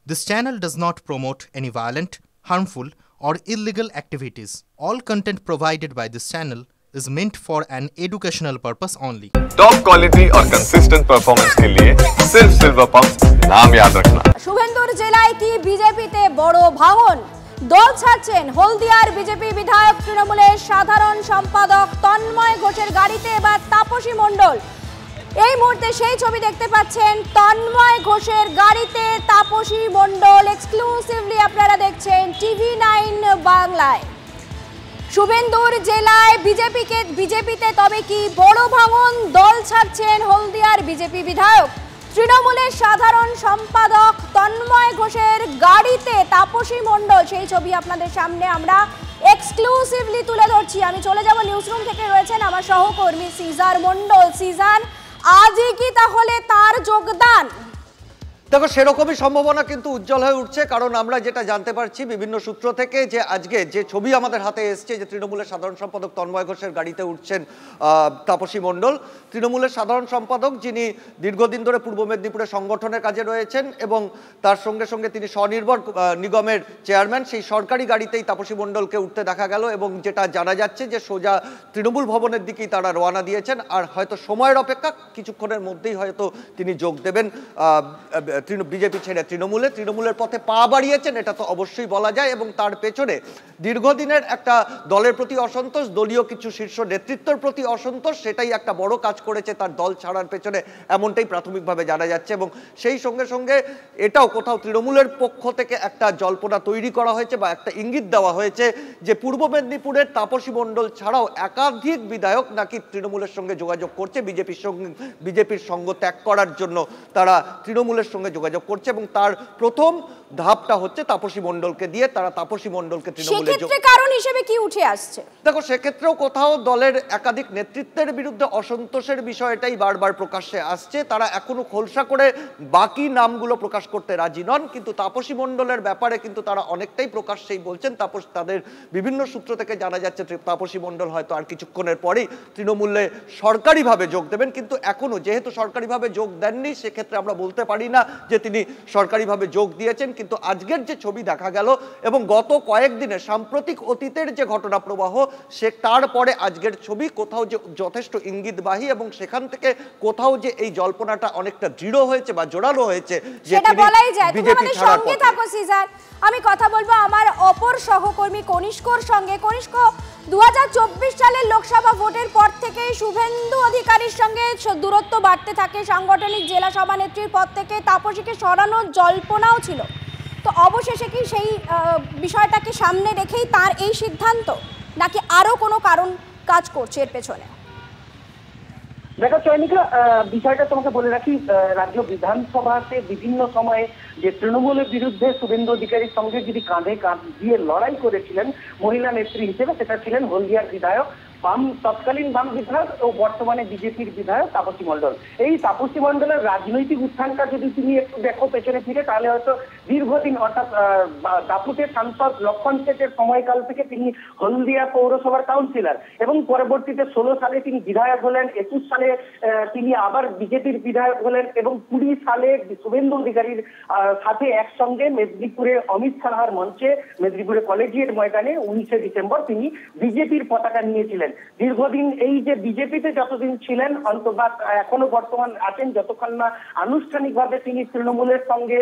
This channel does not promote any violent, harmful, or illegal activities. All content provided by this channel is meant for an educational purpose only. Top quality और consistent performance के लिए सिर्फ silver pump नाम याद रखना। শুভেন্দুর জেলায় কি বিজেপিতে বড় ভাঙন? দল ছাড়ছেন হলদিয়ার বিজেপি বিধায়ক তৃণমূলের সাধারণ সম্পাদক তন্ময় ঘোষের গাড়িতে এবার তাপসী মণ্ডল। এই মুহূর্তে সেই ছবি দেখতে পাচ্ছেন, তন্ময় ঘোষের গাড়িতে তাপসী মণ্ডল। এক্সক্লুসিভলি আপনারা দেখছেন TV9 বাংলায়। শুভেন্দুর জেলায় বিজেপিতে তবে কি বড় ভাঙন? দল ছাড়ছেন হলদিয়ার বিজেপি বিধায়ক তৃণমূলের সাধারণ সম্পাদক তন্ময় ঘোষের গাড়িতে তাপসী মণ্ডল। সেই ছবি আপনাদের সামনে আমরা এক্সক্লুসিভলি তুলে ধরছি। আমি চলে যাব নিউজরুম থেকে, রয়েছেন আমার সহকর্মী সিজার মণ্ডল। সিজান, আজই কি তাহলে তার যোগদান? দেখো, সেরকমই সম্ভাবনা কিন্তু উজ্জ্বল হয়ে উঠছে, কারণ আমরা যেটা জানতে পারছি বিভিন্ন সূত্র থেকে যে আজকে যে ছবি আমাদের হাতে এসছে, যে তৃণমূলের সাধারণ সম্পাদক তন্ময় ঘোষের গাড়িতে উঠছেন তাপসী মণ্ডল। তৃণমূলের সাধারণ সম্পাদক, যিনি দীর্ঘদিন ধরে পূর্ব মেদিনীপুরে সংগঠনের কাজে রয়েছেন এবং তার সঙ্গে সঙ্গে তিনি স্বনির্ভর নিগমের চেয়ারম্যান, সেই সরকারি গাড়িতেই তাপসী মণ্ডলকে উঠতে দেখা গেল। এবং যেটা জানা যাচ্ছে যে সোজা তৃণমূল ভবনের দিকেই তারা রওনা দিয়েছেন, আর হয়তো সময়ের অপেক্ষা, কিছুক্ষণের মধ্যেই হয়তো তিনি যোগ দেবেন বিজেপি ছেড়ে তৃণমূলের পথে পা বাড়িয়েছেন, এটা তো অবশ্যই বলা যায়। এবং তার পেছনে দীর্ঘদিনের একটা দলের প্রতি অসন্তোষ, দলীয় কিছু শীর্ষ নেতৃত্বের প্রতি অসন্তোষ, সেটাই একটা বড় কাজ করেছে তার দল ছাড়ার পেছনে, এমনটাই প্রাথমিকভাবে জানা যাচ্ছে। এবং সেই সঙ্গে সঙ্গে এটাও কোথাও তৃণমূলের পক্ষ থেকে একটা জল্পনা তৈরি করা হয়েছে বা একটা ইঙ্গিত দেওয়া হয়েছে যে পূর্ব মেদিনীপুরের তাপসী মণ্ডল ছাড়াও একাধিক বিধায়ক নাকি তৃণমূলের সঙ্গে যোগাযোগ করছে, বিজেপির সঙ্গ ত্যাগ করার জন্য তারা তৃণমূলের সঙ্গে যোগাযোগ করছে। এবং তার প্রথম ধাপটা হচ্ছে তাপসী মণ্ডলকে দিয়ে তারা তাপসী মণ্ডলকে তৃণমূলে কারণ হিসেবে কি উঠে আসছে? দেখো, সেক্ষেত্রেও কোথাও দলের একাধিক নেতৃত্বের বিরুদ্ধে অসন্তোষের বিষয়টাই বারবার প্রকাশ্যে আসছে। তারা এখনো খোলসা করে বাকি নামগুলো প্রকাশ করতে রাজি নন, কিন্তু তাপসী মণ্ডলের ব্যাপারে কিন্তু তারা অনেকটাই প্রকাশ্যেই বলছেন। তাদের বিভিন্ন সূত্র থেকে জানা যাচ্ছে তাপসী মণ্ডল হয়তো আর কিছুক্ষণের পরেই তৃণমূলে সরকারিভাবে যোগ দেবেন, কিন্তু এখনো যেহেতু সরকারিভাবে যোগ দেননি, সেক্ষেত্রে আমরা বলতে পারি না যে তিনি সরকারিভাবে যোগ দিয়েছেন। কিন্তু আজকের যে ছবি দেখা গেল এবং গত কয়েকদিনের সাম্প্রতিক অতীতের যে ঘটনা প্রবাহ, সে তারপরে আজকের ছবি কোথাও যে যথেষ্ট ইঙ্গিতবাহী, এবং সেখান থেকে কোথাও যে এই জল্পনাটা অনেকটা দৃঢ় হয়েছে বা জোরালো হয়েছে, সেটা বলাই যায়। তুমি আমাদের সঙ্গে থাকো সিজার, আমি কথা বলবো আমার অপর সহকর্মী কনিষ্কর সঙ্গে। কনিষ্ক, 2024 সালের লোকসভা ভোটের পর থেকেই শুভেন্দু অধিকারীর সঙ্গে দূরত্ব বাড়তে থাকে। সাংগঠনিক জেলা সভানেত্রীর পদ থেকে তাপসীকে সরানোর জল্পনাও ছিল। তো অবশেষে কি সেই বিষয়টাকে সামনে রেখেই তার এই সিদ্ধান্ত, নাকি আরো কোনো কারণ কাজ করছে এর পেছনে? দেখো চয়নিকা, বিষয়টা তোমাকে বলে রাখি, রাজ্য বিধানসভাতে বিভিন্ন সময়ে যে তৃণমূলের বিরুদ্ধে শুভেন্দু অধিকারীর সঙ্গে যদি কাঁধে কাঁধ দিয়ে লড়াই করেছিলেন মহিলা নেত্রী হিসেবে, সেটা ছিলেন হলদিয়ার বিধায়ক, তৎকালীন বাম বিধায়ক ও বর্তমানে বিজেপির বিধায়ক তাপসী মণ্ডল। এই তাপসী মণ্ডলের রাজনৈতিক উত্থানটা যদি তুমি একটু দেখো পেছনে ফিরে, তাহলে হয়তো দীর্ঘদিন, অর্থাৎ দাপুটের সাংসদ লক্ষণ শেঠের সময়কাল থেকে তিনি হলদিয়া পৌরসভার কাউন্সিলর, এবং পরবর্তীতে 16 সালে তিনি বিধায়ক হলেন, 21 সালে তিনি আবার বিজেপির বিধায়ক হলেন, এবং 20 সালে শুভেন্দু অধিকারীর সাথে একসঙ্গে মেদিনীপুরে অমিত শাহর মঞ্চে মেদিনীপুরে কলেজিয়েট ময়দানে 19শে ডিসেম্বর তিনি বিজেপির পতাকা নিয়েছিলেন। দীর্ঘদিন এই যে বিজেপিতে যতদিন ছিলেন, অন্তত এখনো বর্তমান আছেন, যতক্ষণ না আনুষ্ঠানিকভাবে তিনি তৃণমূলের সঙ্গে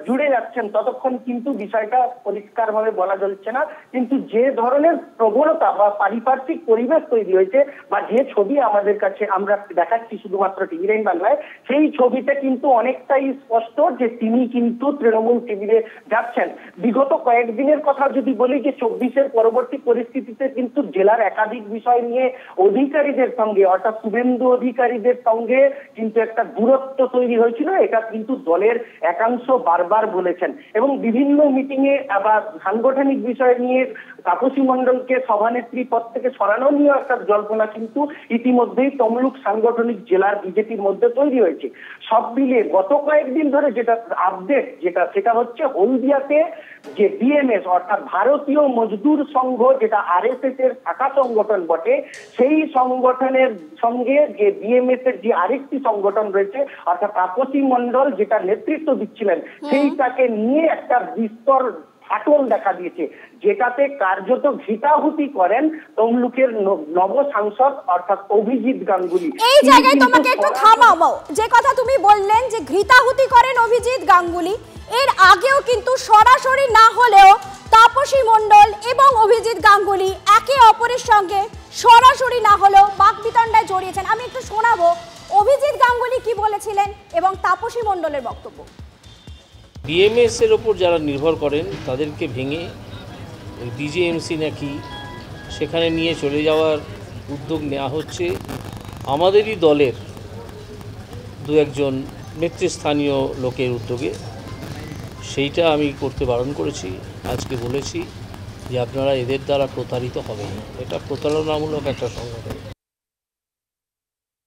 জুড়ে যাচ্ছেন ততক্ষণ কিন্তু বিষয়টা পরিষ্কারভাবে বলা যাচ্ছে না। কিন্তু যে ধরনের প্রবণতা বা পারিপার্শ্বিক পরিবেশ তৈরি হয়েছে, বা যে ছবি আমাদের কাছে আমরা দেখাচ্ছি শুধুমাত্র TV9 বাংলায়, সেই ছবিতে কিন্তু অনেকটাই স্পষ্ট যে তিনি কিন্তু তৃণমূল শিবিরে যাচ্ছেন। বিগত কয়েকদিনের কথা যদি বলি, যে 24-এর পরবর্তী পরিস্থিতিতে কিন্তু জেলার একাধিক বিষয় নিয়ে অধিকারীদের সঙ্গে, অর্থাৎ শুভেন্দু অধিকারীদের সঙ্গে কিন্তু একটা দূরত্ব তৈরি হয়েছিল। এটা কিন্তু দলের একাংশ বারবার বলেছেন, এবং বিভিন্ন মিটিংয়ে বা সাংগঠনিক বিষয় নিয়ে তাপসী মণ্ডলকে সভানেত্রী পদ থেকে সরানো নিয়ে একটা জল্পনা কিন্তু ইতিমধ্যেই তমলুক সাংগঠনিক জেলার বিজেপির মধ্যে তৈরি হয়েছে। সব মিলিয়ে গত কয়েকদিন ধরে যেটা আপডেট, সেটা হচ্ছে হলদিয়াতে যে বিএমএস, অর্থাৎ ভারতীয় মজদুর সংঘ, যেটা RSS এর শাখা সংগঠন বটে, সেই সংগঠনের সঙ্গে যে বিএমএস এর যে আরেকটি সংগঠন রয়েছে অর্থাৎ তাপসী মণ্ডল যেটা নেতৃত্ব দিচ্ছিলেন, সেইটাকে নিয়ে একটা বিস্তর ফাটল দেখা দিয়েছে, যেটাতে কার্যত ঘৃতাহুতি করেন তমলুকের নব সাংসদ অর্থাৎ অভিজিৎ গাঙ্গুলি। এই জায়গায় তোমাকে একটু থামাবো, যে কথা তুমি বললেন যে ঘৃতাহুতি করেন অভিজিৎ গাঙ্গুলি, এর আগেও কিন্তু সরাসরি না হলেও তাপসী মণ্ডল এবং অভিজিৎ গাঙ্গুলি একে অপরের সঙ্গে সরাসরি না হলেও বাকবিতণ্ডায় জড়িয়েছেন। আমি একটু শোনাবো অভিজিৎ গাঙ্গুলি কি বলেছিলেন এবং তাপসী মণ্ডলের বক্তব্য। বিএমএস এর ওপর যারা নির্ভর করেন তাদেরকে ভেঙে ডিজিএমসি নাকি সেখানে নিয়ে চলে যাওয়ার উদ্যোগ নেওয়া হচ্ছে আমাদেরই দলের দু একজন নেতৃস্থানীয় লোকের উদ্যোগে। সেইটা আমি করতে বারণ করেছি, আজকে বলেছি যে আপনারা এদের দ্বারা প্রতারিত হবেন, এটা প্রতারণামূলক একটা সংগঠন।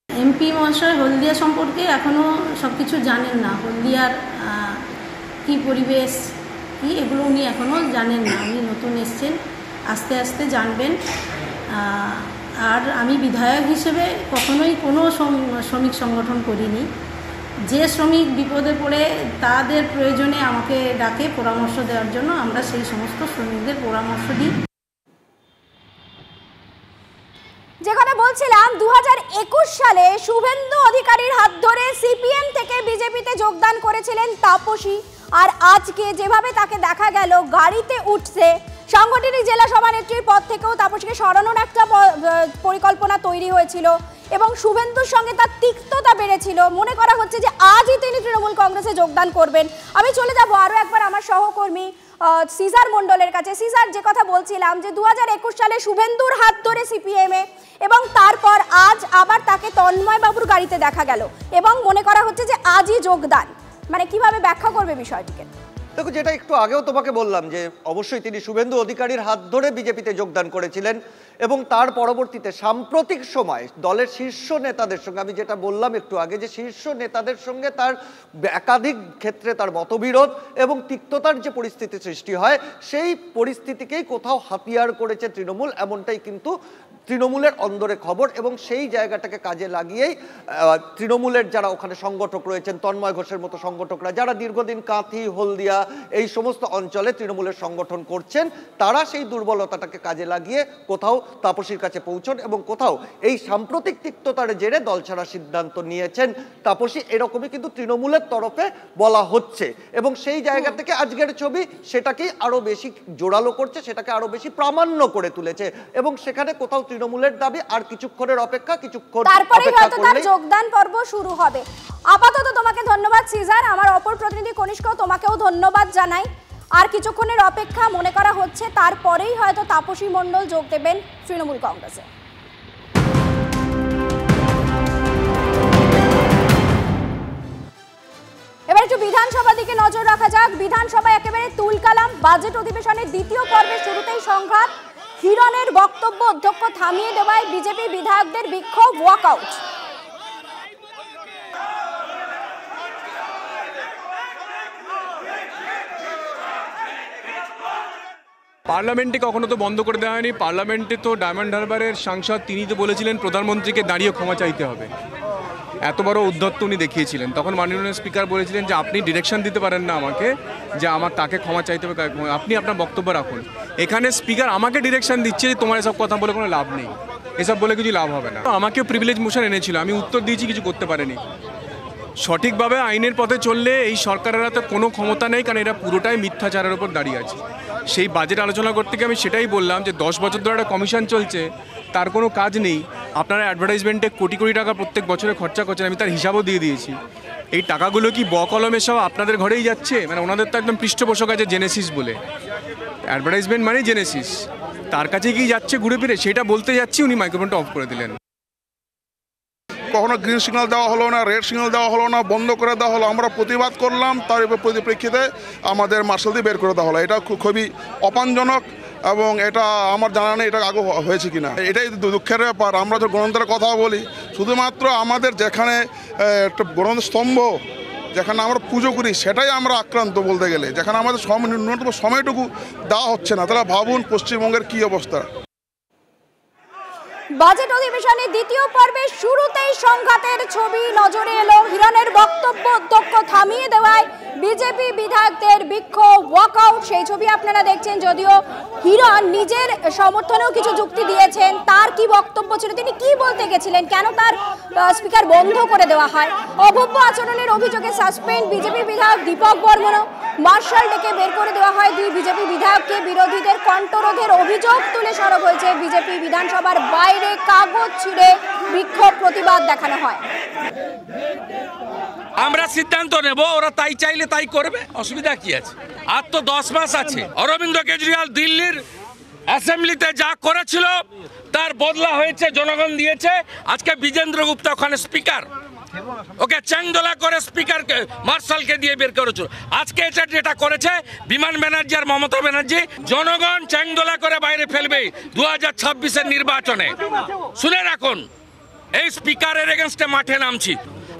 এমপি মহাশয় হলদিয়া সম্পর্কে এখনও সব কিছু জানেন না, হলদিয়ার কী পরিবেশ কী এগুলো উনি এখনও জানেন না, উনি নতুন এসছেন, আস্তে আস্তে জানবেন। আর আমি বিধায়ক হিসেবে কখনোই কোনো শ্রমিক সংগঠন করিনি। যে শ্রমিক বিপদে পড়ে তাদের প্রয়োজনে আমাকে ডাকে পরামর্শ দেওয়ার জন্য, আমরা সেই সমস্ত শ্রমিকদের পরামর্শ দিই। যে কথা বলছিলাম 2021 সালে শুভেন্দু অধিকারীর হাত ধরে সিপিএম থেকে বিজেপিতে যোগদান করেছিলেন তাপসী, আর আজকে যেভাবে তাকে দেখা গেল গাড়িতে উঠছে, সাংগঠনিক জেলা সভানেত্রীর পদ থেকেও তাপসীকে সরানোর একটা পরিকল্পনা তৈরি হয়েছিল এবং শুভেন্দুর সঙ্গে তার তিক্ততা বেড়েছিল। মনে করা হচ্ছে যে আজই তিনি তৃণমূল কংগ্রেসে যোগদান করবেন। আমি চলে যাব আরও একবার আমার সহকর্মী সিজার মণ্ডলের কাছে। সিজার, যে কথা বলছিলাম যে 2021 সালে শুভেন্দুর হাত ধরে সিপিএমে এবং তারপর আজ আবার তাকে তন্ময় বাবুর গাড়িতে দেখা গেল এবং মনে করা হচ্ছে যে আজই যোগদান, মানে কিভাবে ব্যাখ্যা করবে বিষয়টিকে? দেখো, যেটা একটু আগেও তোমাকে বললাম যে অবশ্যই তিনি শুভেন্দু অধিকারীর হাত ধরে বিজেপিতে যোগদান করেছিলেন এবং তার পরবর্তীতে সাম্প্রতিক সময় দলের শীর্ষ নেতাদের সঙ্গে, আমি যেটা বললাম একটু আগে যে শীর্ষ নেতাদের সঙ্গে তার একাধিক ক্ষেত্রে তার মতবিরোধ এবং তিক্ততার যে পরিস্থিতি সৃষ্টি হয়, সেই পরিস্থিতিকেই কোথাও হাতিয়ার করেছে তৃণমূল, এমনটাই কিন্তু তৃণমূলের অন্দরে খবর। এবং সেই জায়গাটাকে কাজে লাগিয়েই তৃণমূলের যারা ওখানে সংগঠক রয়েছেন, তন্ময় ঘোষের মতো সংগঠকরা যারা দীর্ঘদিন কাঁথি, হলদিয়া এই সমস্ত অঞ্চলে তৃণমূলের সংগঠন করছেন, তারা সেই দুর্বলতাটাকে কাজে লাগিয়ে কোথাও তাপসীর কাছে পৌঁছন এবং কোথাও এই সাম্প্রতিক তিক্ততার জেরে দল ছাড়ার সিদ্ধান্ত নিয়েছেন তাপসী, এরকমই কিন্তু তৃণমূলের তরফে বলা হচ্ছে। এবং সেই জায়গা থেকে আজকের ছবি সেটাকেই আরো বেশি জোরালো করছে, সেটাকে আরো বেশি প্রামাণ্য করে তুলেছে এবং সেখানে কোথাও তৃণমূলের দাবি আর কিছুক্ষণের অপেক্ষা, কিছুক্ষণ তারপরেই হয়তো তার যোগদান পর্ব শুরু হবে। আপাতত তোমাকে ধন্যবাদ সিজার, আমার অপর প্রতিনিধি কনিষ্ক তোমাকেও ধন্যবাদ জানাই। আর কিছুক্ষণের অপেক্ষা, মনে করা হচ্ছে তারপরেই হয়তো তাপসী মণ্ডল যোগ দেবেন তৃণমূল কংগ্রেসে। এবার একটু বিধানসভার দিকে নজর রাখা যাক। বিধানসভায় একেবারে তুলকালাম, বাজেট অধিবেশনের দ্বিতীয় পর্বের শুরুতেই সংঘাত, হিরণের বক্তব্য অধ্যক্ষ থামিয়ে দেওয়ায় বিজেপি বিধায়কদের বিক্ষোভ, ওয়াকআউট। পার্লামেন্টে কখনো তো বন্ধ করে দেওয়া হয়নি। পার্লামেন্টে তো ডায়মন্ড হারবারের সাংসদ তিনি তো বলেছিলেন প্রধানমন্ত্রীকে দাঁড়িয়ে ক্ষমা চাইতে হবে, এত বড় উদ্ধত্ত উনি দেখিয়েছিলেন। তখন মাননীয় স্পিকার বলেছিলেন যে আপনি ডিরেকশন দিতে পারেন না আমাকে যে আমার কাকে ক্ষমা চাইতে হবে, আপনি আপনার বক্তব্য রাখুন। এখানে স্পিকার আমাকে ডিরেকশন দিচ্ছে যে তোমার এসব কথা বলে কোনো লাভ নেই, এসব বলে কিছু লাভ হবে না। আমাকেও প্রিভিলেজ মোশন এনেছিল, আমি উত্তর দিয়েছি, কিছু করতে পারেনি। সঠিকভাবে আইনের পথে চললে এই সরকারের হাতে কোনো ক্ষমতা নেই, কারণ এরা পুরোটাই মিথ্যাচারের উপর দাঁড়িয়ে আছে। সেই বাজেট আলোচনা করতে গিয়ে আমি সেটাই বললাম যে 10 বছর ধরে একটা কমিশন চলছে, তার কোনো কাজ নেই। আপনারা অ্যাডভার্টাইজমেন্টে কোটি কোটি টাকা প্রত্যেক বছরে খরচা করছেন, আমি তার হিসাবও দিয়ে দিয়েছি। এই টাকাগুলো কি বকলমে সব আপনাদের ঘরেই যাচ্ছে? মানে ওনাদের তো একদম পৃষ্ঠপোষক আছে জেনেসিস বলে, অ্যাডভার্টাইজমেন্ট মানে জেনেসিস, তার কাছে কি যাচ্ছে ঘুরে ফিরে, সেটা বলতে যাচ্ছি, উনি মাইক্রোফোনটা অফ করে দিলেন। কখনো গ্রিন সিগন্যাল দেওয়া হলো না, রেড সিগন্যাল দেওয়া হলো না, বন্ধ করে দেওয়া হলো। আমরা প্রতিবাদ করলাম, তার পরিপ্রেক্ষিতে আমাদের মার্শাল দিয়ে বের করে দেওয়া হলো। এটা খুবই অপমানজনক এবং এটা আমার জানা নেই এটা আগে হয়েছে কিনা, এটাই দুঃখের ব্যাপার। আমরা যে গণতন্ত্রের কথা বলি, শুধুমাত্র আমাদের যেখানে একটা গণতন্ত্র স্তম্ভ, যেখানে আমরা পুজো করি, সেটাই আমরা আক্রান্ত বলতে গেলে। যেখানে আমাদের ন্যূনতম সময়টুকু দেওয়া হচ্ছে না, তাহলে ভাবুন পশ্চিমবঙ্গের কী অবস্থা। বাজেট অধিবেশনের দ্বিতীয় পর্বের শুরুতেই সংঘাতের ছবি নজরে এলো। হিরণের বক্তব্য অধ্যক্ষ থামিয়ে দেওয়ায় বিজেপি বিধায়কদের বিক্ষোভ, ওয়াকআউট, সেই ছবি আপনারা দেখছেন। যদিও হিরণ নিজের সমর্থনেও কিছু যুক্তি দিয়েছেন। তার কি বক্তব্য ছিল, তিনি কি বলতে গেছিলেন, কেন তার স্পিকার বন্ধ করে দেওয়া হয়? অভব্য আচরণের অভিযোগে সাসপেন্ড বিজেপি বিধায়ক দীপক বর্মনও। মার্শাল ডেকে বের করে দেওয়া হয় দুই বিজেপি বিধায়ককে। বিরোধীদের কণ্ঠরোধের অভিযোগ তুলে সরব হয়েছে বিজেপি। বিধানসভার বাইরে কাগজ ছিঁড়ে বিক্ষোভ, প্রতিবাদ দেখানো হয়। আমরা সিদ্ধান্ত নেব, ওরা তাই চাইলে তাই করবে, অসুবিধা কি আছে? আর তো 10 মাস আছে। অরবিন্দ কেজরিওয়াল দিল্লির অ্যাসেম্বলিতে যা করেছিল তার বদলা হয়েছে, জনগণ দিয়েছে। আজকে বিজেন্দ্র গুপ্তা ওখানে স্পিকার, ওকে চ্যাংদোলা করে স্পিকারকে মার্শালকে দিয়ে বের করেছিল। আজকে এটা যেটা করেছে বিমান ব্যানার্জি আর মমতা ব্যানার্জি, জনগণ চ্যাংদোলা করে বাইরে ফেলবে 2026-এর নির্বাচনে। শুনে রাখুন, এই স্পিকারের এগেনস্টে মাঠে নামছি।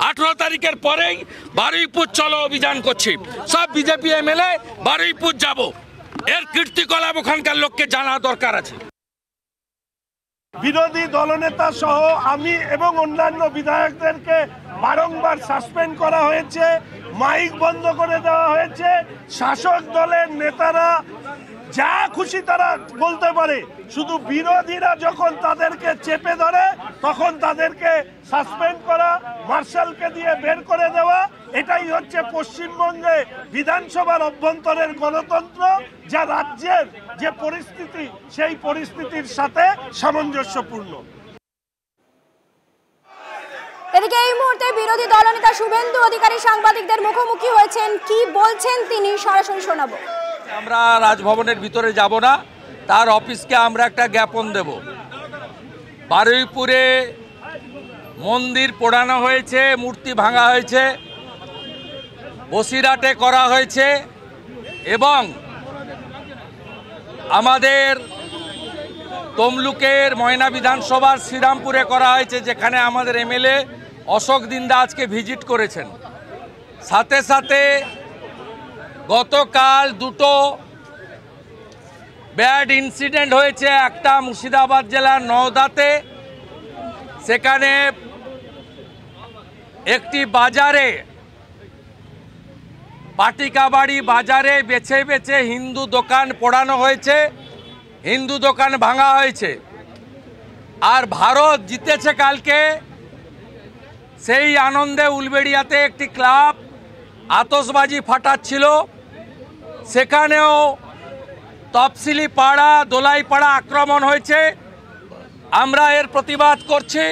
18 তারিখের পরেই বারুইপুর চলো অভিযান করছি। সব বিজেপি এমএলএ বারুইপুর যাব। এর কীর্তিকলাপ ওখানকার লোককে জানা দরকার আছে। বিরোধী দলনেতা সহ আমি এবং অন্যান্য বিধায়কদেরকে বারংবার সাসপেন্ড করা হয়েছে, মাইক বন্ধ করে দেওয়া হয়েছে। শাসক দলের নেতারা যা খুশি তারা বলতে পারে, শুধু বিরোধীরা যখন তাদেরকে চেপে ধরে তখন তাদেরকে সাসপেন্ড করা, মার্শালকে দিয়ে বের করে দেওয়া। এটাই হচ্ছে পশ্চিমবঙ্গে বিধানসভার অভ্যন্তরের গণতন্ত্র, যা রাজ্যের যে পরিস্থিতি সেই পরিস্থিতির সাথে সামঞ্জস্যপূর্ণ। এদিকে এই মুহূর্তে বিরোধী দলনেতা শুভেন্দু অধিকারী সাংবাদিকদের মুখোমুখি হয়েছেন। কি বলছেন তিনি সরাসরি শোনাবো। আমরা রাজভবনের ভিতরে যাব না, তার অফিসকে আমরা একটা জ্ঞাপন দেব। বারুইপুরে মন্দির পোড়ানো হয়েছে, মূর্তি ভাঙা হয়েছে, বসিরহাটে করা হয়েছে এবং আমাদের তমলুকের ময়না বিধানসভার শ্রীরামপুরে করা হয়েছে, যেখানে আমাদের এমএলএ অশোক দিন্দা আজকে ভিজিট করেছেন। সাথে সাথে গতকাল দুটো ব্যাড ইনসিডেন্ট হয়েছে। একটা মুর্শিদাবাদ জেলার নওদাতে, সেখানে একটি বাজারে, পাটিকাবাড়ি বাজারে বেছে বেছে হিন্দু দোকান পোড়ানো হয়েছে, হিন্দু দোকান ভাঙা হয়েছে। আর ভারত জিতেছে কালকে, সেই আনন্দে উলবেড়িয়াতে একটি ক্লাব আতশবাজি ফাটাচ্ছিল, সেখানেও তফসিলি পাড়া, দোলাই পাড়া আক্রমণ হয়েছে। আমরা এর প্রতিবাদ করছি।